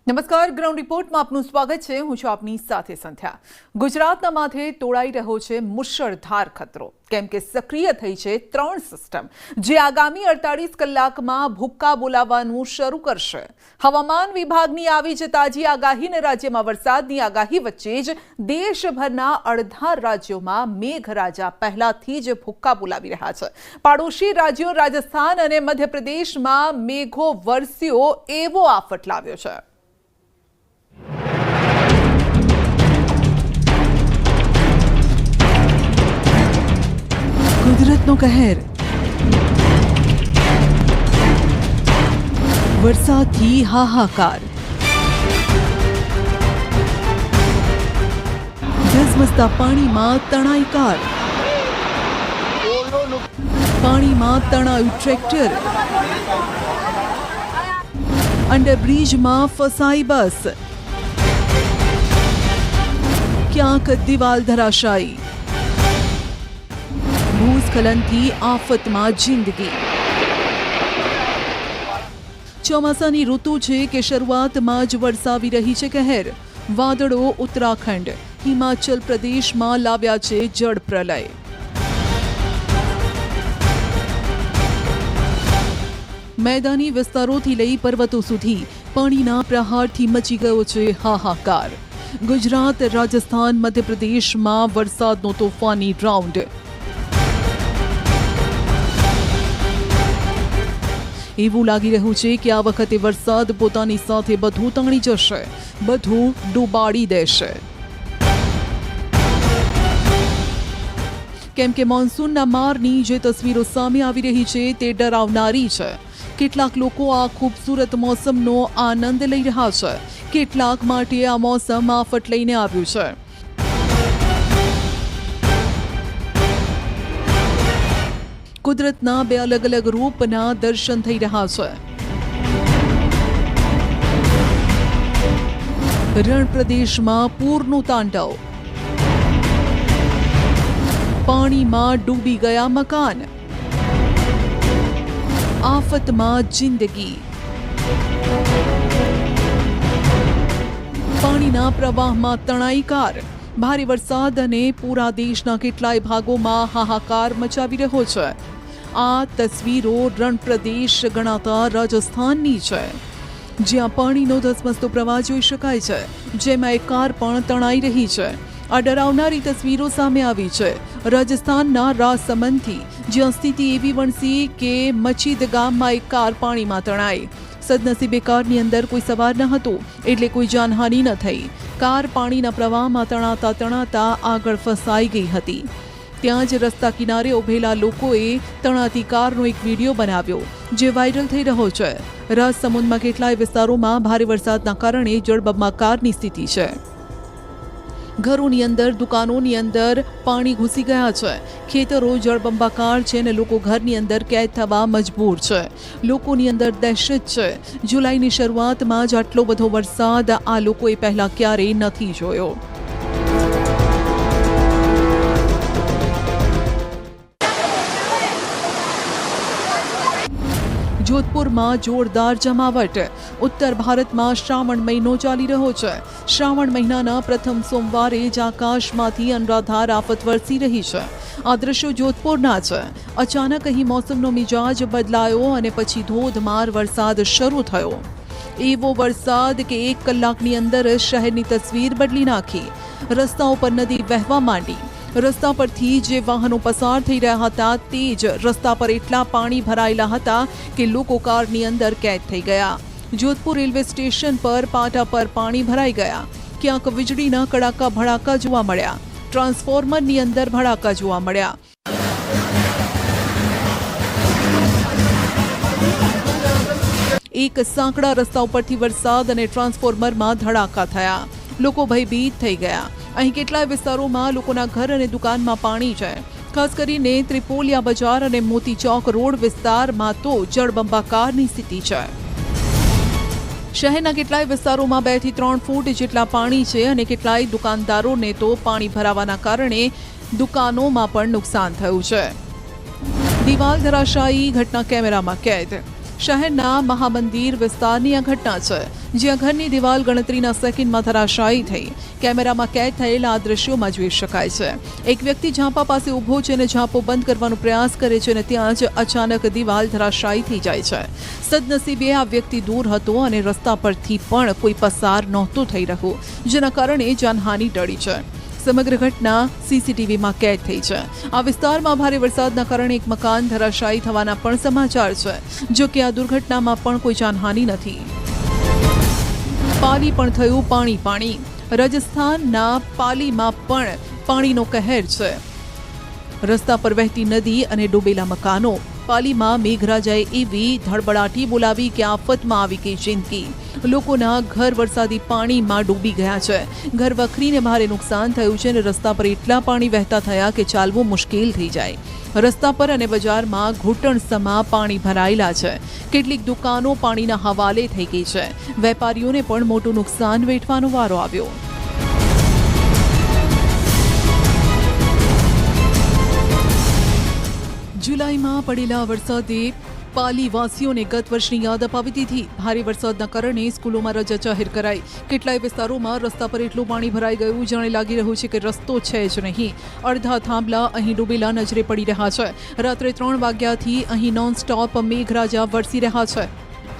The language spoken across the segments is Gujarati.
નમસ્કાર, ગ્રાઉન્ડ રિપોર્ટમાં આપનું સ્વાગત છે. હું છું આપની સાથે સંધ્યા. ગુજરાતના માથે તોડાઈ રહ્યો છે મુશળધાર ખતરો, કેમ કે સક્રિય થઈ છે 3 સિસ્ટમ, જે આગામી 48 કલાકમાં ભૂક્કા બોલાવવાનું શરૂ કરશે. હવામાન વિભાગની આવી જ તાજી આગાહી અને રાજ્યમાં વરસાદની આગાહી વચ્ચે જ દેશભરના અડધા રાજ્યોમાં મેઘરાજા પહેલાથી જ ભૂક્કા બોલાવી રહ્યા છે. પાડોશી રાજ્યો રાજસ્થાન અને મધ્યપ્રદેશમાં મેઘો વરસ્યો એવો આફત લાવ્યો છે. કુદરતનો કહેર, વરસાદથી હાહાકાર, ધસમસતા પાણીમાં તણાઈકાર, પાણીમાં તણાયું ટ્રેક્ટર, અંડરબ્રિજમાં ફસાઈ બસ, ક્યાંક દિવાલ ધરાશાયી, ભૂસ્ખલનથી આફતમાં જિંદગી. ચોમાસાની ઋતુ છે કે શરૂઆતમાં જ વરસાવી રહી છે કહેર. વાદળો ઉત્તરાખંડ, હિમાચલ પ્રદેશમાં લાવ્યા છે જળ પ્રલય. મેદાની વિસ્તારોથી લઈ પર્વતો સુધી પાણીના પ્રહારથી મચી ગયો છે હાહાકાર. ગુજરાત, રાજસ્થાન, મધ્યપ્રદેશમાં વરસાદનો તોફાની રાઉન્ડ. એવું લાગી રહ્યું છે કે આ વખતે વરસાદ પોતાની સાથે બધું તાણી જશે, બધું ડૂબાડી દેશે. કેમ કે મોન્સૂનના મારની જે તસવીરો સામે આવી રહી છે તે ડરાવનારી છે. કેટલાક લોકો આ ખૂબસૂરત મોસમનો આનંદ લઈ રહ્યા છે, કેટલાક માટે આ મોસમ આફત લઈને આવ્યું છે. કુદરતના 2 અલગ અલગ રૂપના દર્શન થઈ રહ્યા છે. રણ પ્રદેશમાં પૂરનું તાંડવ, પાણીમાં ડૂબી ગયા મકાન, આફતમાં જિંદગી. પાણીના પ્રવાહમાં તણાઈકાર. ભારે વરસાદ અને પૂરા દેશના કેટલાય ભાગોમાં હાહાકાર મચાવી રહ્યો છે. આ તસવીરો રણ પ્રદેશ ગણાતા રાજસ્થાનની છે, જ્યાં પાણીનો ધસમસતો પ્રવાહ જોઈ શકાય છે, જેમાં એક કાર પણ તણાઈ રહી છે. આ ડરાવનારી તસવીરો સામે આવી છે રાજસ્થાનના રાસમંદથી, જ્યાં સ્થિતિ એવી વણસી કે મચીદ ગામમાં એક કાર પાણીમાં તણાઈ. સદનસીબે કારની અંદર કોઈ સવાર ન હતું, એટલે કોઈ જાનહાનિ ન થઈ. કાર પાણીના પ્રવાહમાં તણાતા આગળ ફસાઈ ગઈ હતી. ત્યાં જ રસ્તા કિનારે ઉભેલા લોકોએ તણાતી કારનો એક વિડીયો બનાવ્યો, જે વાયરલ થઈ રહ્યો છે. રાજસમંદમાં કેટલાય વિસ્તારોમાં ભારે વરસાદના કારણે જળબંબાકારની સ્થિતિ છે. ઘરોની અંદર, દુકાનોની અંદર પાણી ઘૂસી ગયા છે. ખેતરો જળબંબાકાર છે અને લોકો ઘરની અંદર કેદ થવા મજબૂર છે. લોકોની અંદર દહેશત છે. જુલાઈની શરૂઆતમાં જ આટલો બધો વરસાદ આ લોકોએ પહેલા ક્યારેય નથી જોયો. જોધપુરમાં જોરદાર જમાવટ. ઉત્તર ભારતમાં શ્રાવણ મહિનો ચાલી રહ્યો છે. શ્રાવણ મહિનાના પ્રથમ સોમવારે જ આકાશમાંથી અનરાધાર આફત વરસી રહી છે. આ દ્રશ્યો જોધપુરના છે. અચાનક અહીં મોસમનો મિજાજ બદલાયો અને પછી ધોધમાર વરસાદ શરૂ થયો. એવો વરસાદ કે 1 કલાકની અંદર શહેરની તસવીર બદલી નાખી. રસ્તાઓ પર નદી વહેવા માંડી. રસ્તા પરથી જે વાહનો પસાર થઈ રહ્યા હતા તે જ રસ્તા પર એટલા પાણી ભરાયેલા હતા કે લોકો કારની અંદર કેદ થઈ ગયા. જોધપુર રેલવે સ્ટેશન પર પાટા પર પાણી ભરાઈ ગયા. ક્યાંક વીજળીના કડાકા ભડાકા જોવા મળ્યા. ટ્રાન્સફોર્મરની અંદર ભડાકા જોવા મળ્યા. એક સાંકડા રસ્તા ઉપરથી વરસાદ અને ટ્રાન્સફોર્મરમાં ધડાકા થયા. લોકો ભયભીત થઈ ગયા. અહીં કેટલાય વિસ્તારોમાં લોકોના ઘર અને દુકાનમાં પાણી છે. ખાસ કરીને ત્રિપોલિયા બજાર અને મોતી ચોક રોડ વિસ્તારમાં તો જળબંબાકારની સ્થિતિ છે. શહેરના કેટલાય વિસ્તારોમાં 2 થી 3 ફૂટ જેટલા પાણી છે અને કેટલાય દુકાનદારોને તો પાણી ભરાવાના કારણે દુકાનોમાં પણ નુકસાન થયું છે. દિવાલ ધરાશાયી ઘટના કેમેરામાં કેદ. શહેરના મહામંદિર વિસ્તારની આ ઘટના છે, જ્યાં ઘરની દિવાલ ગણતરીના સેકન્ડમાં ધરાશાયી થઈ. કેમેરામાં કેદ થયેલા આ દ્રશ્યોમાં જોઈ શકાય છે. એક વ્યક્તિ ઝાંપા પાસે ઊભો છે અને ઝાંપો બંધ કરવાનો પ્રયાસ કરે છે અને ત્યાં જ અચાનક દિવાલ ધરાશાયી થઈ જાય છે. સદનસીબે આ વ્યક્તિ દૂર હતો અને રસ્તા પરથી પણ કોઈ પસાર નહોતું થઈ રહ્યું, જેના કારણે જાનહાનિ ટળી છે. સમગ્ર ઘટના સીસીટીવીમાં કેદ થઈ છે. આ વિસ્તારમાં ભારે વરસાદના કારણે એક મકાન ધરાશાયી થવાના પણ સમાચાર છે. જો કે આ દુર્ઘટનામાં પણ કોઈ જાનહાનિ નથી. પાલી પણ થયું પાણી. રાજસ્થાનના પાલીમાં પણ પાણીનો કહેર છે. રસ્તા પર વહેતી નદી અને ડૂબેલા મકાનો. પાલીમાં મેઘરાજાએ એવી ધડબડાટી બોલાવી કે આફતમાં આવી ગઈ જિંદગી. લોકોના ઘર વરસાદી પાણીમાં ડૂબી ગયા છે. ઘર વખરીને ભારે નુકસાન થયું છે અને રસ્તા પર એટલા પાણી વહેતા થયા કે ચાલવું મુશ્કેલ થઈ જાય. રસ્તા પર અને બજારમાં ઘૂંટણસમા પાણી ભરાયેલા છે. કેટલીક દુકાનો પાણીના હવાલે થઈ ગઈ છે. વેપારીઓને પણ મોટું નુકસાન વેઠવાનો વારો આવ્યો. જુલાઈમાં પડેલા વરસાદે પાલીવાસીઓને ગત વર્ષની યાદ અપાવી દીધી. ભારે વરસાદના કારણે સ્કૂલોમાં રજા જાહેર કરાઈ. કેટલાય વિસ્તારોમાં રસ્તા પર એટલું પાણી ભરાઈ ગયું જાણે લાગી રહ્યું છે કે રસ્તો છે જ નહીં. અડધા થાંભલા અહીં ડૂબેલા નજરે પડી રહ્યા છે. રાત્રે 3 વાગ્યાથી અહીં નોનસ્ટોપ મેઘરાજા વરસી રહ્યા છે.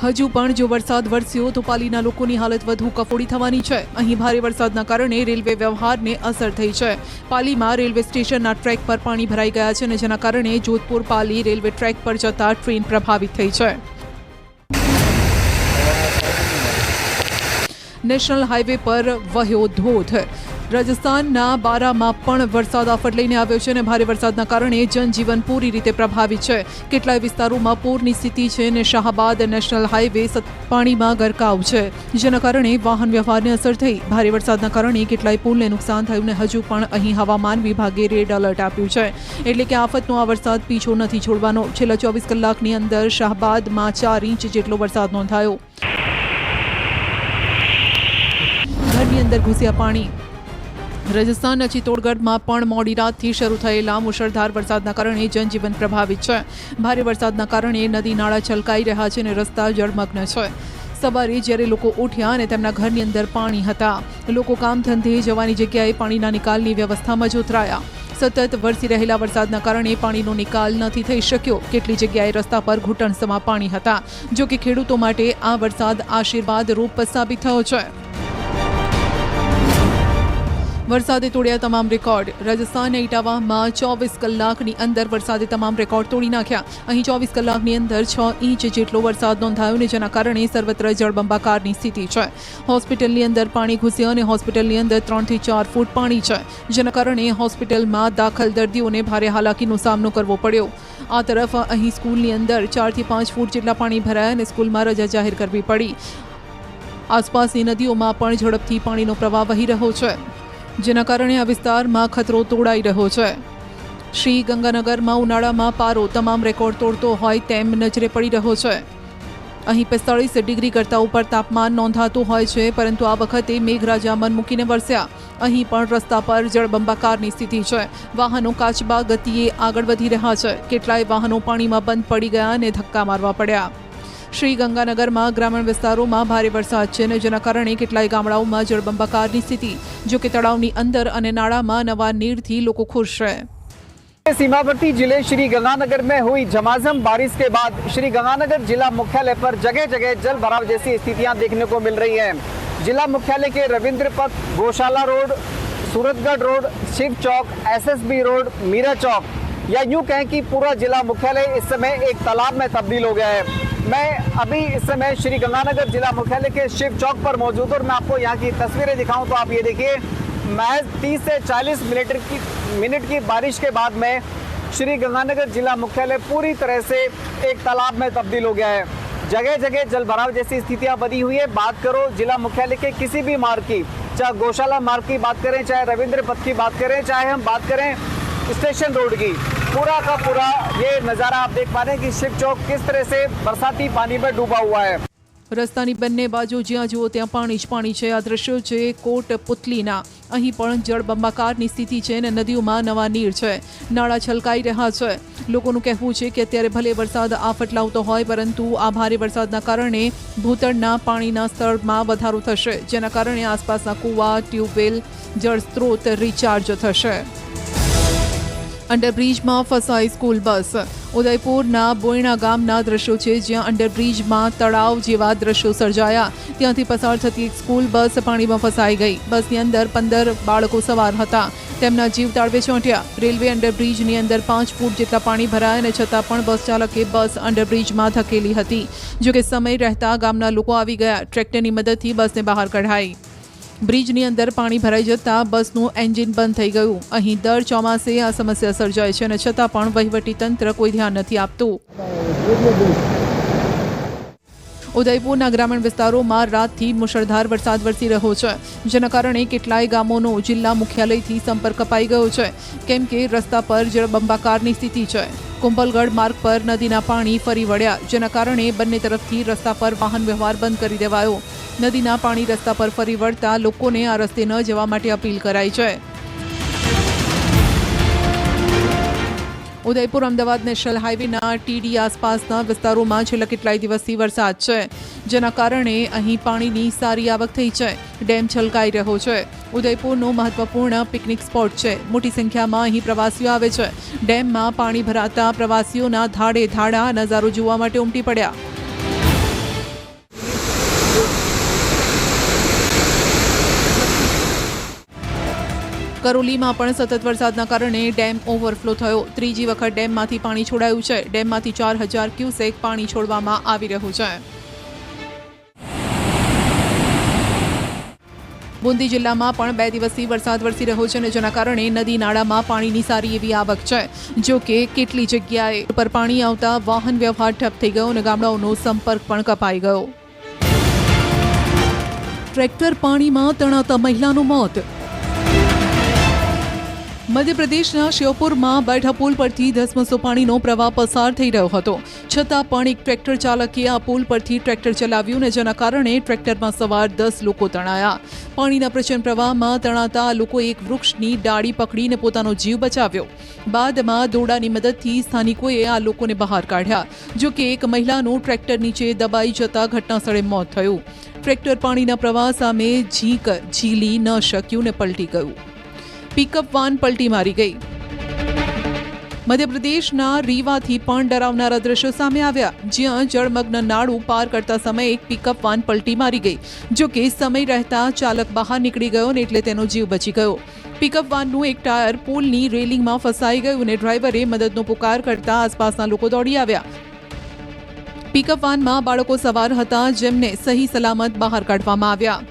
હજુ પણ જો વરસાદ વરસ્યો તો પાલીના લોકોની હાલત વધુ કફોડી થવાની છે. અહીં ભારે વરસાદના કારણે રેલવે વ્યવહારને અસર થઈ છે. પાલીમાં રેલવે સ્ટેશનના ટ્રેક પર પાણી ભરાઈ ગયા છે અને જેના કારણે જોધપુર પાલી રેલવે ટ્રેક પર જતા ટ્રેન પ્રભાવિત થઈ છે. નેશનલ હાઈવે પર વહ્યો ધોધ. રાજસ્થાનના બારામાં પણ વરસાદ આફત લઈને આવ્યો છે અને ભારે વરસાદના કારણે જનજીવન પૂરી રીતે પ્રભાવિત છે. કેટલાય વિસ્તારોમાં પૂરની સ્થિતિ છે અને શાહબાદ નેશનલ હાઈવે પાણીમાં ગરકાવ છે, જેના કારણે વાહન વ્યવહારને અસર થઈ. ભારે વરસાદના કારણે કેટલાય પુલને નુકસાન થયું અને હજુ પણ અહીં હવામાન વિભાગે રેડ એલર્ટ આપ્યું છે. એટલે કે આફતનો આ વરસાદ પીછો નથી છોડવાનો. છેલ્લા 24 કલાકની અંદર શાહબાદમાં 4 ઇંચ જેટલો વરસાદ નોંધાયો. ઘરની અંદર ઘૂસ્યા પાણી. રાજસ્થાનના ચિત્તોડગઢમાં પણ મોડી રાતથી શરૂ થયેલા મુશળધાર વરસાદના કારણે જનજીવન પ્રભાવિત છે. ભારે વરસાદના કારણે નદી નાળા છલકાઈ રહ્યા છે અને રસ્તા જળમગ્ન છે. સવારે જ્યારે લોકો ઉઠ્યા અને તેમના ઘરની અંદર પાણી હતા, લોકો કામ ધંધે જવાની જગ્યાએ પાણીના નિકાલની વ્યવસ્થામાં જોતરાયા. સતત વરસી રહેલા વરસાદના કારણે પાણીનો નિકાલ નથી થઈ શક્યો. કેટલી જગ્યાએ રસ્તા પર ઘૂંટણસમા પાણી હતા. જો કે ખેડૂતો માટે આ વરસાદ આશીર્વાદ રૂપ સાબિત થયો છે. વરસાદે તોડ્યા તમામ રેકોર્ડ. રાજસ્થાનના ઇટાવામાં 24 કલાકની અંદર વરસાદે તમામ રેકોર્ડ તોડી નાખ્યા. અહીં 24 કલાકની અંદર 6 ઇંચ જેટલો વરસાદ નોંધાયો ને જેના કારણે સર્વત્ર જળબંબાકારની સ્થિતિ છે. હોસ્પિટલની અંદર પાણી ઘૂસ્યા અને હોસ્પિટલની અંદર 3 થી 4 ફૂટ પાણી છે, જેના કારણે હોસ્પિટલમાં દાખલ દર્દીઓને ભારે હાલાકીનો સામનો કરવો પડ્યો. આ તરફ અહીં સ્કૂલની અંદર 4 થી 5 ફૂટ જેટલા પાણી ભરાયા અને સ્કૂલમાં રજા જાહેર કરવી પડી. આસપાસની નદીઓમાં પણ ઝડપથી પાણીનો પ્રવાહ વહી રહ્યો છે, જેના કારણે આ વિસ્તારમાં ખતરો તોડાઈ રહ્યો છે. શ્રી ગંગાનગરમાં ઉનાળામાં પારો તમામ રેકોર્ડ તોડતો હોય તેમ નજરે પડી રહ્યો છે. અહીં 45 ડિગ્રી કરતાં ઉપર તાપમાન નોંધાતું હોય છે, પરંતુ આ વખતે મેઘરાજા મન મૂકીને વરસ્યા. અહીં પણ રસ્તા પર જળબંબાકારની સ્થિતિ છે. વાહનો કાચબા ગતિએ આગળ વધી રહ્યા છે. કેટલાય વાહનો પાણીમાં બંધ પડી ગયા અને ધક્કા મારવા પડ્યા. શ્રી ગંગાનગરમાં ગ્રામીણ વિસ્તારોમાં ભારે વરસાદ છે અને જેના કારણે કેટલાય ગામડાઓમાં જળબંબાકારની સ્થિતિ. જો કે તળાવની અંદર અને नाड़ा नवा नीर थी लोग खुश है। सीमावर्ती जिले श्री गंगानगर में हुई झमाझम बारिश के बाद श्री गंगानगर जिला मुख्यालय पर जगह जगह जल भराव जैसी स्थितियां देखने को मिल रही हैं। जिला मुख्यालय के रविंद्र पथ, गौशाला रोड, सूरतगढ़ रोड, शिव चौक, SSB रोड, मीरा चौक या यूं कहें कि पूरा जिला मुख्यालय इस समय एक तालाब में तब्दील हो गया है। मैं अभी इस समय श्री गंगानगर जिला मुख्यालय के शिव चौक पर मौजूद हूं और मैं आपको यहाँ की तस्वीरें दिखाऊं तो आप ये देखिए, महज 30 से 40 मिनट की बारिश के बाद में श्री गंगानगर जिला मुख्यालय पूरी तरह से एक तालाब में तब्दील हो गया है। जगह जगह जल भराव जैसी स्थितियां बनी हुई है। बात करो जिला मुख्यालय के किसी भी मार्ग की, चाहे गौशाला मार्ग की बात करें, चाहे रविंद्र पथ की बात करें, चाहे हम बात करें स्टेशन रोड की, पूरा का पूरा ये नज़ारा आप देख पा रहे हैं कि शिव चौक किस तरह से बरसाती पानी में डूबा हुआ है। રસ્તાની બંને બાજુ જ્યાં જુઓ ત્યાં પાણી જ પાણી છે। આ દ્રશ્યો છે કોટપુતલીના। અહીં પણ જળબંબાકારની સ્થિતિ છે અને નદીઓમાં નવા નીર છે, નાળા છલકાઈ રહ્યા છે. લોકોનું કહેવું છે કે અત્યારે ભલે વરસાદ આફત લાવતો હોય, પરંતુ આ ભારે વરસાદના કારણે ભૂતળના પાણીના સ્તરમાં વધારો થશે, જેના કારણે આસપાસના કૂવા, ટ્યુબવેલ, જળ સ્ત્રોત રિચાર્જ થશે. અંડરબ્રિજમાં ફસાઈ સ્કૂલ બસ. ઉદયપુરના બોયણા ગામના દ્રશ્યો છે, જ્યાં અંડરબ્રિજમાં તળાવ જેવા દ્રશ્યો સર્જાયા. ત્યાંથી પસાર થતી એક સ્કૂલ બસ પાણીમાં ફસાઈ ગઈ. બસની અંદર 15 બાળકો સવાર હતા. તેમના જીવ તાળવે ચોંટ્યા. રેલવે અંડરબ્રિજની અંદર 5 ફૂટ જેટલા પાણી ભરાયા અને છતાં પણ બસ ચાલકે બસ અંડરબ્રિજમાં ધકેલી હતી. જોકે સમય રહેતા ગામના લોકો આવી ગયા. ટ્રેક્ટરની મદદથી બસને બહાર કઢાઈ. બ્રિજની અંદર પાણી ભરાઈ જતા બસનું એન્જિન બંધ થઈ ગયું. અહીં દર ચોમાસે આ સમસ્યા સર્જાય છે અને છતાં પણ વહીવટી તંત્ર કોઈ ધ્યાન નથી આપતું. ઉદયપુરના ગ્રામીણ વિસ્તારોમાં રાતથી મુશળધાર વરસાદ વરસી રહ્યો છે, જેના કારણે કેટલાય ગામોનો જિલ્લા મુખ્યાલયથી સંપર્ક કપાઈ ગયો છે, કેમ કે રસ્તા પર જળબંબાકારની સ્થિતિ છે. કુંભલગઢ માર્ગ પર નદીના પાણી ફરી વળ્યા, જેના કારણે બંને તરફથી રસ્તા પર વાહન વ્યવહાર બંધ કરી દેવાયો. નદીના પાણી રસ્તા પર ફરી વળતા લોકોને આ રસ્તે ન જવા માટે અપીલ કરાઈ છે. ઉદયપુર અમદાવાદ નેશનલ હાઈવેના ટીડી આસપાસના વિસ્તારોમાં છેલ્લા કેટલાય દિવસથી વરસાદ છે, જેના કારણે અહીં પાણીની સારી આવક થઈ છે. ડેમ છલકાઈ રહ્યો છે. ઉદયપુરનો મહત્વપૂર્ણ પિકનિક સ્પોટ છે. મોટી સંખ્યામાં અહીં પ્રવાસીઓ આવે છે. ડેમમાં પાણી ભરાતા પ્રવાસીઓના ધાડે ધાડા નજારો જોવા માટે ઉમટી પડ્યા. કરોલીમાં પણ સતત વરસાદના કારણે ડેમ ઓવરફ્લો થયો. ત્રીજી વખત ડેમમાંથી પાણી છોડાયું છે. ડેમમાંથી 4000 ક્યુસેક પાણી છોડવામાં આવી રહ્યું છે. બુંદી જિલ્લામાં પણ 2 દિવસથી વરસાદ વરસી રહ્યો છે, અને જેના કારણે નદી નાળામાં પાણીની સારી એવી આવક છે. જો કે કેટલી જગ્યાએ પર પાણી આવતા વાહન વ્યવહાર ઠપ થઈ ગયો અને ગામડાઓનો સંપર્ક પણ કપાઈ ગયો. ટ્રેક્ટર પાણીમાં તણાતા મહિલાનું મોત. મધ્યપ્રદેશના શ્યોપુરમાં બેઠા પુલ પરથી ધસમસો પાણીનો પ્રવાહ પસાર થઈ રહ્યો હતો, છતાં પણ એક ટ્રેક્ટર ચાલકે આ પુલ પરથી ટ્રેક્ટર ચલાવ્યું, ને જેના કારણે ટ્રેક્ટરમાં સવાર 10 લોકો તણાયા. પાણીના પ્રચંડ પ્રવાહમાં તણાતા આ લોકોએ એક વૃક્ષની ડાળી પકડીને પોતાનો જીવ બચાવ્યો. બાદમાં દોરડાની મદદથી સ્થાનિકોએ આ લોકોને બહાર કાઢ્યા. જો કે એક મહિલાનું ટ્રેક્ટર નીચે દબાઈ જતા ઘટનાસ્થળે મોત થયું. ટ્રેક્ટર પાણીના પ્રવાહ સામે ઝીલી ન શક્યું ને પલટી ગયું. પિકઅપ વાન પલટી મારી ગઈ. મધ્યપ્રદેશના રીવાથી પણ ડરાવનારા દ્રશ્યો સામે આવ્યા, જ્યાં જળમગ્ન નાળું પાર કરતા સમયે એક પિકઅપ વાન પલટી મારી ગઈ. જો કે સમય રહેતા ચાલક બહાર નીકળી ગયો ને એટલે તેનો જીવ બચી ગયો. પિકઅપ વાનનું એક ટાયર પુલની રેલિંગમાં ફસાઈ ગયું ને ડ્રાઈવરે મદદનો પુકાર કરતા આસપાસના લોકો દોડી આવ્યા. પિકઅપ વાનમાં બાળકો સવાર હતા, જેમને સહી સલામત બહાર કાઢવામાં આવ્યા.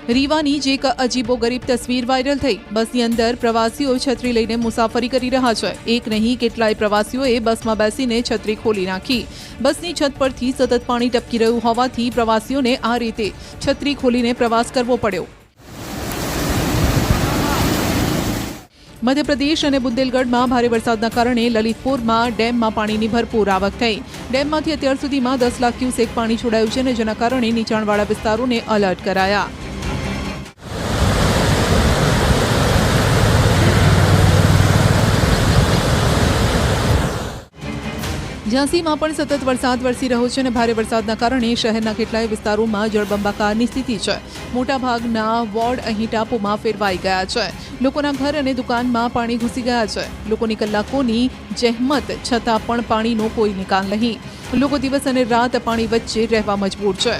રીવાની જ એક અજીબોગરીબ તસવીર વાયરલ થઈ. બસની અંદર પ્રવાસીઓ છત્રી લઈને મુસાફરી કરી રહ્યા છે. એક નહીં કેટલાય પ્રવાસીઓએ બસમાં બેસીને છત્રી ખોલી નાખી. બસની છત પરથી સતત પાણી ટપકી રહ્યું હોવાથી પ્રવાસીઓને આ રીતે છત્રી ખોલીને પ્રવાસ કરવો પડ્યો. મધ્યપ્રદેશ અને બુંદેલગઢમાં ભારે વરસાદના કારણે લલિતપુરમાં ડેમમાં પાણીની ભરપૂર આવક થઈ. ડેમમાંથી અત્યાર સુધીમાં 10 લાખ ક્યુસેક પાણી છોડાયું છે, અને જેના કારણે નીચાણવાળા વિસ્તારોને એલર્ટ કરાયા. ઝાંસીમાં પણ સતત વરસાદ વરસી રહ્યો છે, અને ભારે વરસાદના કારણે શહેરના કેટલાય વિસ્તારોમાં જળબંબાકારની સ્થિતિ છે. મોટાભાગના વોર્ડ અહીં ટાપુમાં ફેરવાઈ ગયા છે. લોકોના ઘર અને દુકાનમાં પાણી ઘૂસી ગયા છે. લોકોની કલાકોની જહેમત છતાં પણ પાણીનો કોઈ નિકાલ નહીં. લોકો દિવસ અને રાત પાણી વચ્ચે રહેવા મજબૂર છે.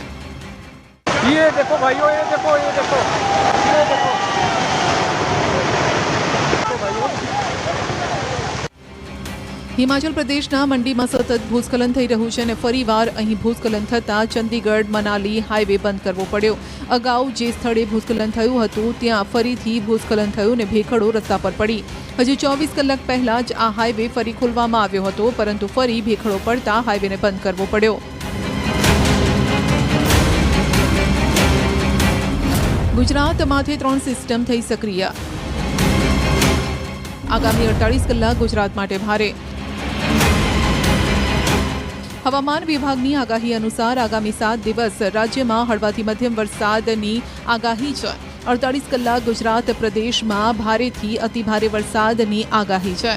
હિમાચલ પ્રદેશના મંડીમાં સતત ભૂસ્ખલન થઈ રહ્યું છે, અને ફરીવાર અહીં ભૂસ્ખલન થતાં ચંદીગઢ મનાલી હાઈવે બંધ કરવો પડ્યો. અગાઉ જે સ્થળે ભૂસ્ખલન થયું હતું ત્યાં ફરીથી ભૂસ્ખલન થયું અને ભેખડો રસ્તા પર પડી. હજી 24 કલાક પહેલા જ આ હાઈવે ફરી ખોલવામાં આવ્યો હતો, પરંતુ ફરી ભેખડો પડતા હાઈવેને બંધ કરવો પડ્યો. ગુજરાતમાંથી 3 સિસ્ટમ થઈ સક્રિય. આગામી 48 કલાક ગુજરાત માટે ભારે. હવામાન વિભાગની આગાહી અનુસાર આગામી 7 દિવસ રાજ્યમાં હળવાથી મધ્યમ વરસાદની આગાહી છે. 48 કલાક ગુજરાત પ્રદેશમાં ભારેથી અતિભારે વરસાદની આગાહી છે।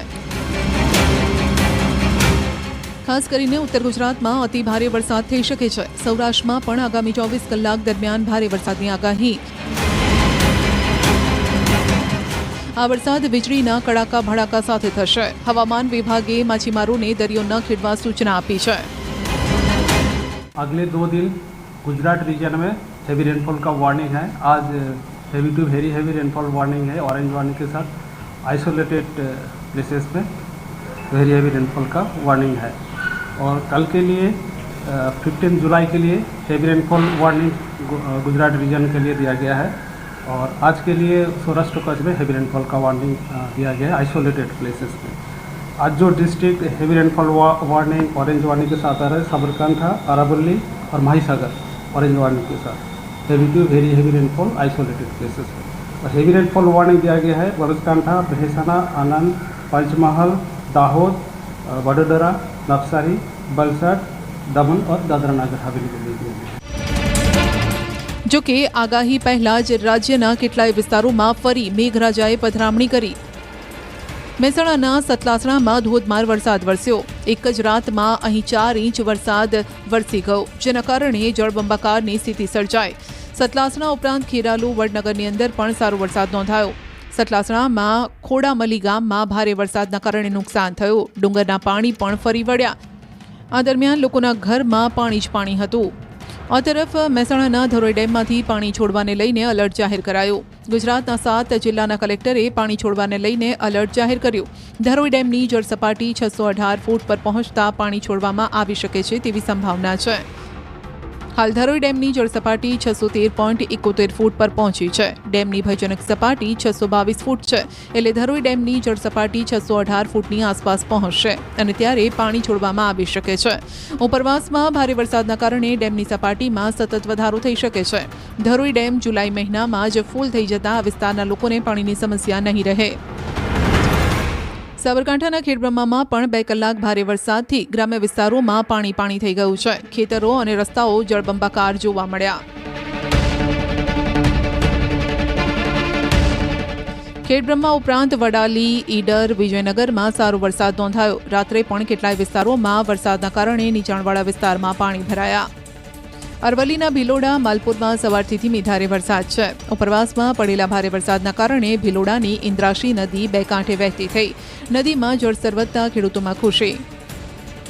ખાસ કરીને ઉત્તર ગુજરાતમાં અતિભારે વરસાદ થઈ શકે છે। સૌરાષ્ટ્રમાં પણ આગામી 24 કલાક દરમિયાન ભારે વરસાદની આગાહી। આ વરસાદ વીજળીના કડાકા ભડાકા સાથે થશે। હવામાન વિભાગે માછીમારોને દરિયો ન ખેડવા સૂચના આપી છે। अगले 2 दिन गुजरात रीजन में हेवी रेनफॉल का वार्निंग है। आज heavy to very heavy rainfall warning है, ऑरेंज वार्निंग के साथ आइसोलेटेड प्लेसेस पे वेरी हेवी रेनफॉल का वार्निंग है। और कल के लिए 15 जुलाई के लिए heavy rainfall warning Gujarat region के लिए दिया गया है। और आज के लिए सौराष्ट्र कच्छ में हेवी रेनफॉल का वार्निंग दिया गया है आइसोलेटेड प्लेसेस पे। आज जो district heavy rainfall warning orange warning के साथ आ रहा है, साबरकांठा, अरावली और माहीसागर ऑरेंज वार्निंग के साथ heavy to very heavy rainfall isolated places पे। और हेवी रेनफॉल वार्निंग दिया गया है बनासकांठा, महेसाणा, आनंद, पंचमहाल, दाहोद, वडोदरा, नवसारी, वलसाड, दमन और दादरा नगर हवेली के लिए दिया गया। જો કે આગાહી પહેલા જ રાજ્યના કેટલાય વિસ્તારોમાં ફરી મેઘરાજાએ પધરામણી કરી। મહેસાણાના સતલાસણામાં ધોધમાર વરસાદ વરસ્યો। એક જ રાતમાં અહીં 4 ઇંચ વરસાદ વરસી ગયો, જેના કારણે જળબંબાકારની સ્થિતિ સર્જાઈ। સતલાસણા ઉપરાંત ખેરાલુ, વડનગરની અંદર પણ સારો વરસાદ નોંધાયો। સતલાસણામાં ખોડામલી ગામમાં ભારે વરસાદના કારણે નુકસાન થયું। ડુંગરના પાણી પણ ફરી વળ્યા। આ દરમિયાન લોકોના ઘરમાં પાણી જ પાણી હતું। આ તરફ મહેસાણાના ધરોઈ ડેમમાંથી પાણી છોડવાને લઈને અલર્ટ જાહેર કરાયો। ગુજરાતના 7 જિલ્લાના કલેક્ટરે પાણી છોડવાને લઈને અલર્ટ જાહેર કર્યું। ધરોઈ ડેમની જળસપાટી 618 ફૂટ પર પહોંચતા પાણી છોડવામાં આવી શકે છે તેવી સંભાવના છે। હાલ ધરોઈ ડેમની જળસપાટી 613.71 ફૂટ પર પહોંચી છે। ડેમની ભયજનક સપાટી 622 ફૂટ છે, એટલે ધરોઈ ડેમની જળસપાટી 618 ફૂટની આસપાસ પહોંચશે અને ત્યારે પાણી છોડવામાં આવી શકે છે। ઉપરવાસમાં ભારે વરસાદના કારણે ડેમની સપાટીમાં સતત વધારો થઈ શકે છે। ધરોઈ ડેમ જુલાઈ મહિનામાં જ ફૂલ થઈ જતા આ વિસ્તારના લોકોને પાણીની સમસ્યા નહીં રહે। સાબરકાંઠાના ખેડબ્રહ્મામાં પણ 2 કલાક ભારે વરસાદથી ગ્રામ્ય વિસ્તારોમાં પાણી થઈ ગયું છે। ખેતરો અને રસ્તાઓ જળબંબાકાર જોવા મળ્યા। ખેડબ્રહ્મા ઉપરાંત વડાલી, ઈડર, વિજયનગરમાં સારો વરસાદ નોંધાયો। રાત્રે પણ કેટલાય વિસ્તારોમાં વરસાદના કારણે નીચાણવાળા વિસ્તારમાં પાણી ભરાયા। અરવલ્લીના ભિલોડા, માલપુરમાં સવારથી ધીમીધારે વરસાદ છે। ઉપરવાસમાં પડેલા ભારે વરસાદના કારણે ભિલોડાની ઇન્દ્રાશી નદી 2 કાંઠે વહેતી થઈ। નદીમાં જળસ્તર વધતા ખેડૂતોમાં ખુશી।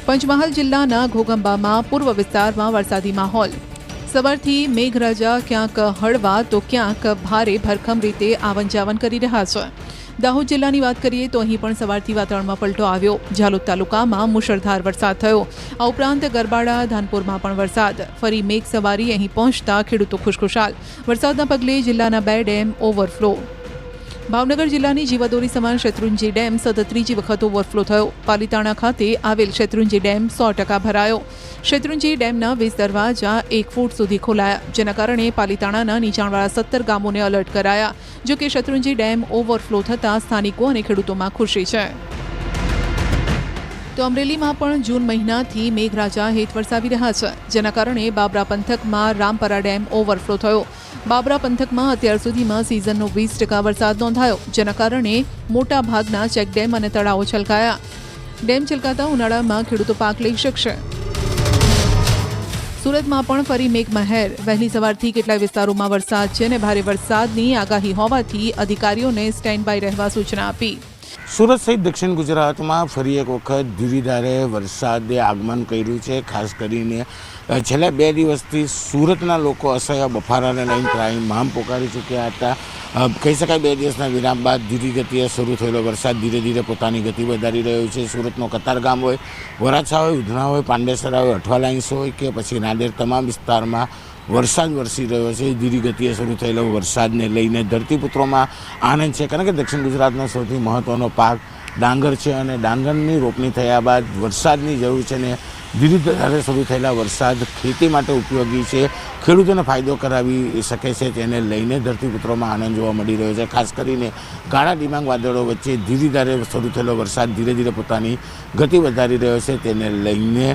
પંચમહાલ જિલ્લાના ઘોગંબામાં પૂર્વ વિસ્તારમાં વરસાદી માહોલ। સવારથી મેઘરાજા ક્યાંક હળવા તો ક્યાંક ભારે ભરખમ રીતે આવન જાવન કરી રહ્યા છે। દાહોદ જિલ્લાની વાત કરીએ તો અહીં પણ સવારથી વાતાવરણમાં પલટો આવ્યો। ઝાલોદ તાલુકામાં મુશળધાર વરસાદ થયો। આ ઉપરાંત ગરબાડા, ધાનપુરમાં પણ વરસાદ। ફરી મેઘ સવારી અહીં પહોંચતા ખેડૂતો ખુશખુશાલ। વરસાદના પગલે જિલ્લાના 2 ડેમ ઓવરફ્લો। ભાવનગર જિલ્લાની જીવાદોરી સમાન શેત્રુંજી ડેમ સતત 3જી વખત ઓવરફ્લો થયો। પાલીતાણા ખાતે આવેલ શેત્રુંજી ડેમ 100% ભરાયો। શેત્રુંજી ડેમના 20 દરવાજા 1 ફૂટ સુધી ખોલાયા, જેના કારણે પાલીતાણાના નીચાણવાળા 17 ગામોને અલર્ટ કરાયા। જો કે શેત્રુંજી ડેમ ઓવરફ્લો થતાં સ્થાનિકો અને ખેડૂતોમાં ખુશી છે। તો અમરેલીમાં પણ જૂન મહિનાથી મેઘરાજા હેત વરસાવી રહ્યા છે, જેના કારણે બાબરા પંથકમાં રામપરા ડેમ ઓવરફ્લો થયો। બાબરા પંથકમાં અત્યાર સુધીમાં સિઝનનો 20% વરસાદ નોંધાયો, જેના કારણે મોટા ભાગના ચેકડેમ અને તળાવો છલકાયા। ડેમ છલકાતા ઉનાળામાં ખેડૂતો પાક લઈ શકશે। સુરતમાં પણ ફરી મેઘમહેર। વહેલી સવારથી કેટલાય વિસ્તારોમાં વરસાદ છે અને ભારે વરસાદની આગાહી હોવાથી અધિકારીઓને સ્ટેન્ડ બાય રહેવા સૂચના આપી। સુરત સહિત દક્ષિણ ગુજરાતમાં ફરી એક વખત ધીરીધારે વરસાદે આગમન કર્યું છે। ખાસ કરીને છેલ્લા 2 દિવસથી સુરતના લોકો અસહ્ય બફારાને લઈને ત્રાહિમામ પોકારી ચૂક્યા હતા। કહી શકાય 2 દિવસના વિરામ બાદ ધીરી ગતિએ શરૂ થયેલો વરસાદ ધીરે ધીરે પોતાની ગતિ વધારી રહ્યો છે। સુરતનો કતારગામ હોય, વરાછા હોય, ઉધના હોય, પાંડેસરા હોય, અઠવા લાઇન્સ હોય કે પછી નાદેર, તમામ વિસ્તારમાં વરસાદ વરસી રહ્યો છે। ધીરી ગતિએ શરૂ થયેલો વરસાદને લઈને ધરતીપુત્રોમાં આનંદ છે, કારણ કે દક્ષિણ ગુજરાતનો સૌથી મહત્ત્વનો પાક ડાંગર છે અને ડાંગરની રોપણી થયા બાદ વરસાદની જરૂર છે ને ધીરે શરૂ થયેલા વરસાદ ખેતી માટે ઉપયોગી છે, ખેડૂતોને ફાયદો કરાવી શકે છે, તેને લઈને ધરતીપુત્રોમાં આનંદ જોવા મળી રહ્યો છે. ખાસ કરીને કાળા ડિબાંગ વાદળો વચ્ચે ધીરે શરૂ થયેલો વરસાદ ધીરે પોતાની ગતિ વધારી રહ્યો છે, તેને લઈને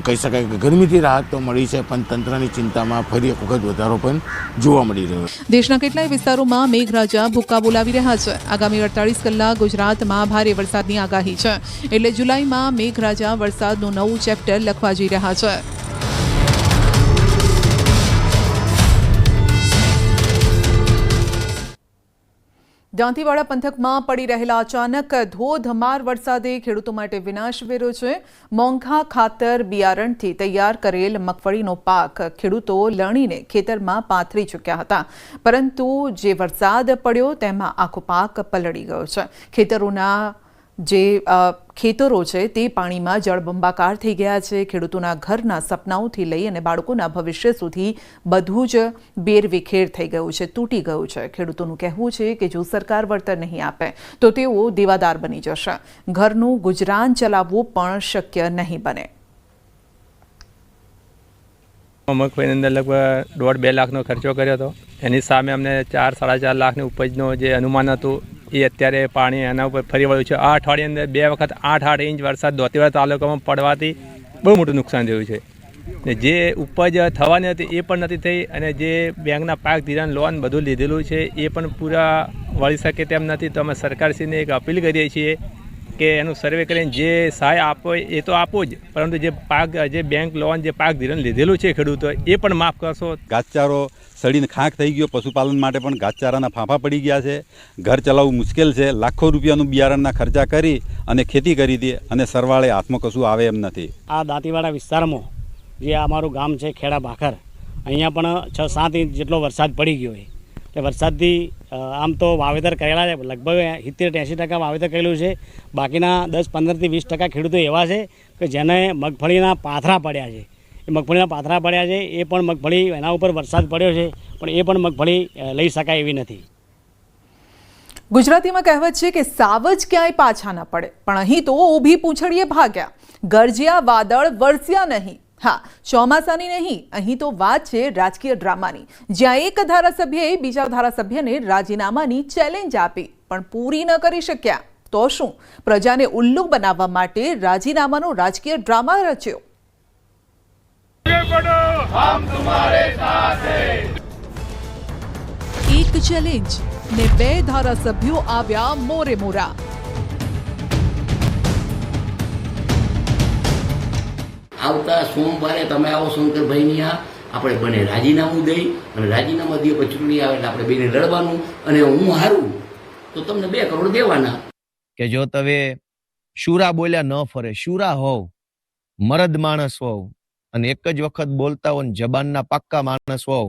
કહી શકાય કે ગરમીથી રાહત તો મળી છે, પણ તંત્રની ચિંતામાં ફરી એક વખત વધારો પણ જોવા મળી રહ્યો છે. દેશના કેટલાય વિસ્તારોમાં મેઘરાજા ભૂક્કા બોલાવી રહ્યા છે. આગામી 48 કલાક ગુજરાતમાં ભારે વરસાદની આગાહી છે, એટલે જુલાઈમાં મેઘરાજા વરસાદનું નવું ચેપ્ટર લખવા જઈ રહ્યા છે. દાંતીવાડા પંથકમાં પડી રહેલા અચાનક ધોધમાર વરસાદે ખેડૂતો માટે વિનાશ વેર્યો છે. મોંઘા ખાતર બિયારણથી તૈયાર કરેલ મગફળીનો પાક ખેડૂતો લણીને ખેતરમાં પાથરી ચૂક્યા હતા, પરંતુ જે વરસાદ પડ્યો તેમાં આખો પાક પલળી ગયો છે. ખેતરો છે તે પાણીમાં જળબંબાકાર થઈ ગયા છે. ખેડૂતોના ઘરના સપનાઓથી લઈ અને બાળકોના ભવિષ્ય સુધી બધું જ બેરવિખેર થઈ ગયું છે, તૂટી ગયું છે. ખેડૂતોનું કહેવું છે કે જો સરકાર વળતર નહીં આપે તો તેઓ દેવાદાર બની જશે. ઘરનું ગુજરાન ચલાવવું પણ શક્ય નહીં બને. મગફળીની અંદર લગભગ 1.5-2 લાખનો ખર્ચો કર્યો હતો. એની સામે અમને 4-4.5 લાખની ઉપજનો જે અનુમાન હતું એ અત્યારે પાણી એના ઉપર ફરી વળ્યું છે. આ અઠવાડિયાની અંદર 2 વખત 8 ઇંચ વરસાદ દાંતીવાડા તાલુકામાં પડવાથી બહુ મોટું નુકસાન થયું છે. ને જે ઉપજ થવાની હતી એ પણ નથી થઈ, અને જે બેંકના પાક ધિરાણ લોન બધું લીધેલું છે એ પણ પૂરા વળી શકે તેમ નથી. તો અમે સરકારશ્રીને એક અપીલ કરીએ છીએ કે એનું સર્વે કરીને જે સહાય આપો એ તો આપો જ, પરંતુ જે બેંક લોન જે પાક ધિરાણ લીધેલું છે ખેડૂતો એ પણ માફ કરશો. ઘાસચારો સડીને ખાંક થઈ ગયો, પશુપાલન માટે પણ ઘાસચારાના ફાંફા પડી ગયા છે. ઘર ચલાવવું મુશ્કેલ છે. લાખો રૂપિયાનું બિયારણના ખર્ચા કરી અને ખેતી કરી દે અને સરવાળે હાથમાં કશું આવે એમ નથી. આ દાંતીવાડા વિસ્તારમાં જે અમારું ગામ છે ખેડા ભાખર, અહીંયા પણ 6-7 ઇંચ જેટલો વરસાદ પડી ગયો છે. એટલે વરસાદથી આમ તો વાવેતર કરેલા છે, લગભગ 70-80% વાવેતર કરેલું છે. બાકીના 10-15-20% ખેડૂતો એવા છે કે જેને મગફળીના પાથરા પડ્યા છે. એ મગફળીના પાથરા પડ્યા છે, એ પણ મગફળી એના ઉપર વરસાદ પડ્યો છે, પણ એ પણ મગફળી લઈ શકાય એવી નથી. ગુજરાતીમાં કહેવત છે કે સાવજ ક્યાંય પાછા ન પડે, પણ અહીં તો ઊભી પૂંછડીએ ભાગ્યા. ગરજ્યા વાદળ વરસ્યા નહીં. હા, ચોમાસાની નહીં, અહીં તો વાત છે રાજકીય ડ્રામાની, જ્યાં એક ધારાસભ્યએ બીજા ધારાસભ્યને રાજીનામાની ચેલેન્જ આપી પણ પૂરી ન કરી શક્યા. તો શું પ્રજાને ઉલ્લુ બનાવવા માટે રાજીનામાનો રાજકીય ડ્રામા રચ્યો? એક ચેલેન્જ ને 2 ધારાસભ્યો આવ્યા મોરે મોરા. આવતા સોમવારે તમે આવો શંકરભાઈની આપણે બને રાજીનામું દઈ અને રાજીનામા દઈએ પછી ચૂંટણી આવે એટલે આપણે બેને લડવાનું, અને હું હારું તો તમને 2 કરોડ દેવાના. કે જો તમે શુરા બોલ્યા ન ફરે, શુરા હોવ, મરદ માણસ હોવ અને એક જ વખત બોલતા હો, જબાનના પાક્કા માણસ હોવ,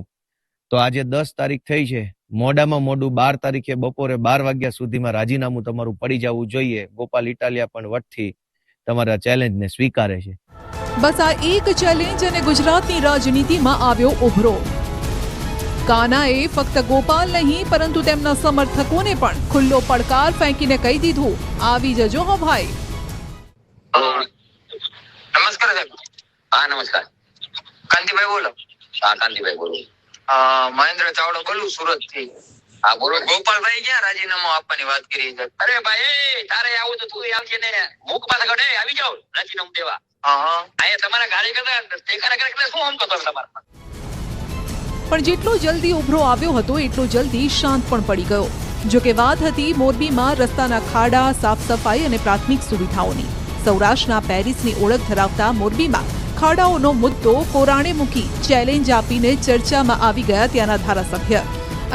તો આજે 10 તારીખ થઈ છે, મોડામાં મોડું 12 તારીખે બપોરે 12 વાગ્યા સુધીમાં રાજીનામું તમારું પડી જવું જોઈએ. ગોપાલ ઇટાલિયા પણ વટથી તમારા ચેલેન્જને સ્વીકારે છે. બસ આ એક ચેલેન્જ અને ગુજરાતની રાજનીતિમાં આવ્યો ઉભરો. કાનાએ ફક્ત ગોપાલ નહીં પરંતુ તેમના સમર્થકોને પણ ખુલ્લો પડકાર ફેંકીને કહી દીધું, આવી જજો હો ભાઈ. નમસ્કાર સાહેબ. હા નમસ્કાર. કાંતિભાઈ બોલો. હા કાંતિભાઈ બોલું. મહેન્દ્ર ચાવડા બોલું, સુરત થી. હા બોલો. ગોપાલભાઈ ક્યાં રાજીનામું આપવાની વાત કરી છે? અરે ભાઈ તારે આવું તો તું આવજે ને, મુખ પાસે ગડે આવી જાવ રાજીનામું દેવા. અહીંયા તમારા કાર્યકર્તા ટેકાના કાર્યકર્તા શું આમ કરતો તમારા? પણ જેટલો જલ્દી ઉભરો આવ્યો હતો એટલો જલ્દી શાંત પણ પડી ગયો. જો કે વાત હતી મોરબીમાં રસ્તાના ખાડા, સાફ સફાઈ અને પ્રાથમિક સુવિધાઓની. સૌરાષ્ટ્રના પેરિસની ઓળખ ધરાવતા મોરબીમાં ખાડાઓનો મુદ્દો કોરાણે મૂકી ચેલેન્જ આપીને ચર્ચામાં આવી ગયા ત્યાંના ધારાસભ્ય.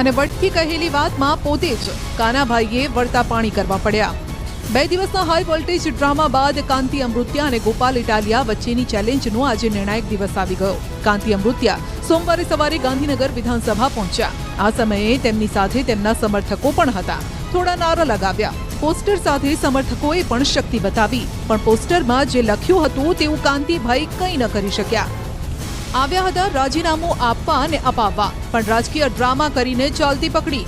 અને વટકી કહેલી વાતમાં પોતે જ કાનાભાઈએ વળતા પાણી કરવા પડ્યા. 2 દિવસના હાઈ વોલ્ટેજ ડ્રામા બાદ કાંતિ અમૃત્યા અને ગોપાલ ઇટાલિયા વચ્ચેની ચેલેન્જનો આજે નિર્ણાયક દિવસ આવી ગયો. કાંતિ અમૃત્યા સોમવારે સવારે ગાંધીનગર વિધાનસભા પહોંચ્યા. આ સમયે તેમની સાથે તેમના સમર્થકો પણ હતા. થોડા નારા લગાવ્યા. પોસ્ટર સાથે સમર્થકોએ પણ શક્તિ બતાવી, પણ પોસ્ટરમાં જે લખ્યું હતું તેવું કાંતિભાઈ કંઈ ન કરી શક્યા. આવ્યા હતા રાજીનામું આપવા અને અપાવવા, પણ રાજકીય ડ્રામા કરીને ચાલતી પકડી.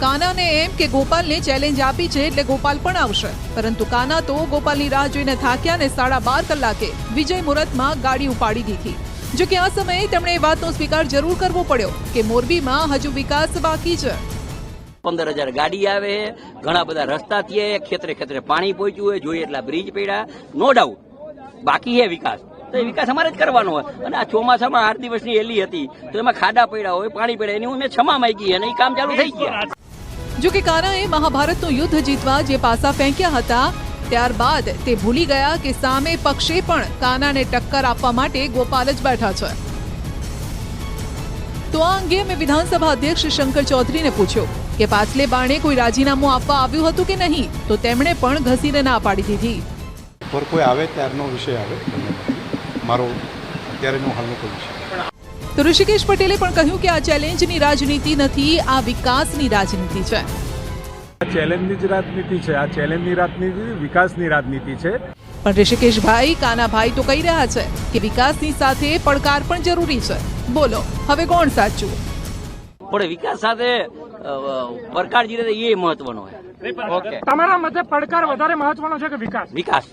કાનાને એમ કે ગોપાલને ચેલેન્જ આપી છે એટલે ગોપાલ પણ આવશે, પરંતુ કાના તો ગોપાલની રાહ જોઈને થાક્યા ને 12.5 કલાકે વિજય મુહૂર્તમાં ગાડી ઉપાડી દીધી. જો કે આ સમયે તેમણે એ વાતનો સ્વીકાર જરૂર કરવો પડ્યો કે મોરબીમાં હજુ વિકાસ બાકી છે. 15,000 ગાડી આવે, ઘણા બધા રસ્તા થયા, ખેતરે ખેતરે પાણી પહોંચ્યું હોય, જોઈએ એટલા બ્રિજ પડ્યા, નો ડાઉટ બાકી છે વિકાસ. તો એ વિકાસ અમારે જ કરવાનો હોય. અને આ ચોમાસામાં 8 દિવસની એલી હતી તો એમાં ખાડા પડ્યા હોય, પાણી પડ્યા, એની મેં ક્ષમા માંગી અને એ કામ ચાલુ થઈ ગયા. જો કે કાનાએ મહાભારતનું યુદ્ધ જીતવા જે પાસા ફેંક્યા હતા ત્યારબાદ તે ભૂલી ગયા કે સામે પક્ષે પણ કાનાને ટક્કર આપવા માટે ગોપાલ જ બેઠા છે. તો આ અંગે મેં વિધાનસભા અધ્યક્ષ શંકર ચૌધરીને પૂછ્યું કે પાછલે બાણે કોઈ રાજીનામું આપવા આવ્યું હતું કે નહીં, તો તેમણે પણ ઘસીને ના પાડી દીધી. પર કોઈ આવે ત્યારનો વિષય આવે, મારો અત્યારેનો હાલનો કોઈ વિષય. તો ઋષિકેશ પટેલે પણ કહ્યું કે આ ચેલેન્જની રાજનીતિ નથી, આ વિકાસની રાજનીતિ છે. ચેલેન્જની જ રાજનીતિ છે, આ ચેલેન્જની રાજનીતિ વિકાસની રાજનીતિ છે. પણ ઋષિકેશભાઈ, કાનાભાઈ તો કહી રહ્યા છે કે વિકાસની સાથે પડકાર પણ જરૂરી છે. બોલો હવે કોણ સાચું? પણ વિકાસ સાથે પડકાર જે એ મહત્વનો હોય. તમારા મતે પડકાર વધારે મહત્વનો છે કે વિકાસ? વિકાસ.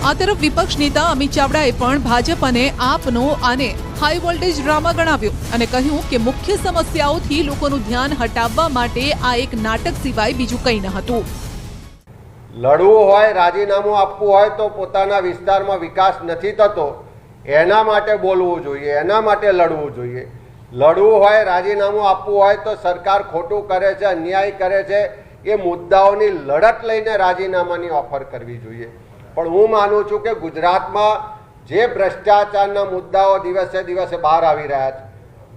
આ તરફ વિપક્ષ નેતા અમિત ચાવડાએ પણ ભાજપ અને આપનો આને હાઈ વોલ્ટેજ ડ્રામા ગણાવ્યો અને કહ્યું કે મુખ્ય સમસ્યાઓથી લોકોનું ધ્યાન હટાવવા માટે આ એક નાટક સિવાય બીજું કંઈ ન હતું. લડવું હોય, રાજીનામું આપવું હોય તો પોતાના વિસ્તારમાં વિકાસ નથી થતો એના માટે બોલવું જોઈએ, એના માટે લડવું જોઈએ. લડવું હોય, રાજીનામું આપવું હોય તો સરકાર ખોટું કરે છે, અન્યાય કરે છે, એ મુદ્દાઓની લડત લઈને રાજીનામાની ઓફર કરવી જોઈએ. પણ હું માનું છું કે ગુજરાતમાં જે ભ્રષ્ટાચારના મુદ્દાઓ દિવસે દિવસે બહાર આવી રહ્યા છે,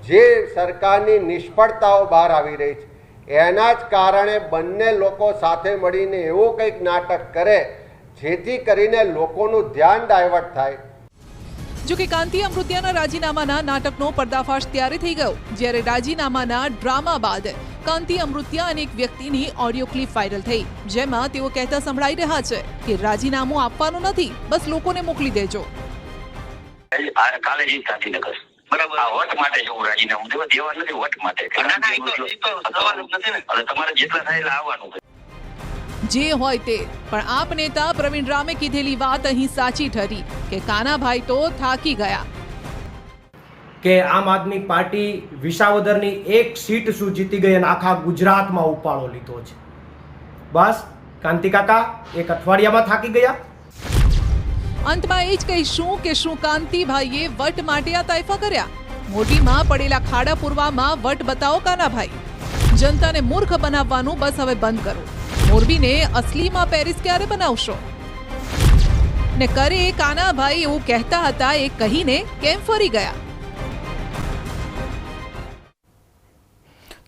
જે સરકારની નિષ્ફળતાઓ બહાર આવી રહી છે, એના જ કારણે બંને લોકો સાથે મળીને એવું કંઈક નાટક કરે જેથી કરીને લોકોનું ધ્યાન ડાયવર્ટ થાય. જો કે કાંતિ અમૃતિયાના રાજીનામાના નાટકનો પર્દાફાશ ત્યારે થઈ ગયો જ્યારે રાજીનામાના ડ્રામા બાદ કાંતિ અમૃતિયા અને એક વ્યક્તિની ઓડિયો ક્લિપ વાયરલ થઈ, જેમાં તેઓ કહેતા સંભળાઈ રહ્યા છે કે રાજીનામું આપવાનું નથી, બસ લોકોને મોકલી દેજો. કાલે જ ગાંધીનગર બરાબર આ વટ માટે જવું, રાજીનામું દેવા નથી, વટ માટે. તમારે જેટલા થાય એટલે આવવાનું. જે હોય તે, પણ આપ નેતા પ્રવીણ રામે કીધેલી વાત અહીં સાચી ઠરી કે કાનાભાઈ તો થાકી ગયા. કે આમ આદમી પાર્ટી વિસાવદરની એક સીટ શું જીતી ગઈ અને આખા ગુજરાતમાં ઉપાડો લીધો છે. બસ કાંતિ કાકા એક અઠવાડિયામાં થાકી ગયા. અંતમાં એ જ કહીશું કે શું કાંતિભાઈએ વટ માટે આ તાઇફા કર્યા? મોરબીમાં પડેલા ખાડા પૂરવામાં વટ બતાવો કાનાભાઈ. જનતાને મૂર્ખ બનાવવાનું બસ હવે બંધ કરો. મોરબીને અસલીમાં પેરિસ ક્યારે બનાવશો? ને કરે કાનાભાઈ એવું કહેતા હતા એ કહીને કેમ ફરી ગયા?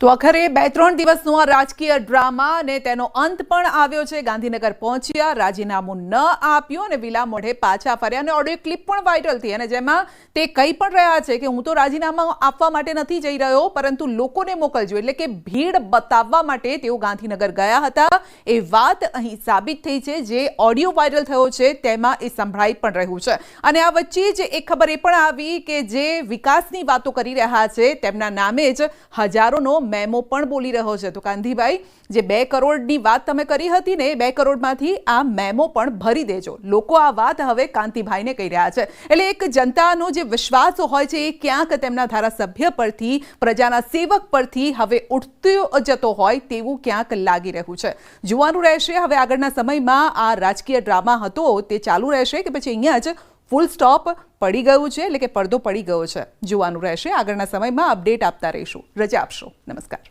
તો આખરે 2-3 દિવસનો આ રાજકીય ડ્રામા અને તેનો અંત પણ આવ્યો છે. ગાંધીનગર પહોંચ્યા, રાજીનામું ન આપ્યું અને વિલા મોઢે પાછા ફર્યા અને ઓડિયો ક્લિપ પણ વાયરલ થઈ અને જેમાં તે કહી પણ રહ્યા છે કે હું તો રાજીનામું આપવા માટે નથી જઈ રહ્યો, પરંતુ લોકોને મોકલજો, એટલે કે ભીડ બતાવવા માટે તેઓ ગાંધીનગર ગયા હતા. એ વાત અહીં સાબિત થઈ છે. જે ઓડિયો વાયરલ થયો છે તેમાં એ સંભળાઈ પણ રહ્યું છે. અને આ વચ્ચે જ એક ખબર એ પણ આવી કે જે વિકાસની વાતો કરી રહ્યા છે તેમના નામે જ હજારોનો મેમો પણ બોલી રહ્યો છે. તો કાંતિભાઈ, જે 2 કરોડની વાત તમે કરી હતી ને, 2 કરોડમાંથી આ મેમો પણ ભરી દેજો. લોકો આ વાત હવે કાંતિભાઈને કહી રહ્યા છે. એટલે એક જનતાનો જે વિશ્વાસ હોય છે એ ક્યાંક તેમના ધારાસભ્ય પરથી, પ્રજાના સેવક પરથી હવે ઉઠતો જતો હોય તેવું ક્યાંક લાગી રહ્યું છે. જોવાનું રહેશે હવે આગળના સમયમાં આ રાજકીય ડ્રામા હતો તે ચાલુ રહેશે કે પછી અહીંયા જ ફૂલ સ્ટોપ પડી ગયું છે, એટલે કે પડદો પડી ગયો છે. જોવાનું રહેશે. આગળના સમયમાં અપડેટ આપતા રહીશું. રજા આપશો. નમસ્કાર.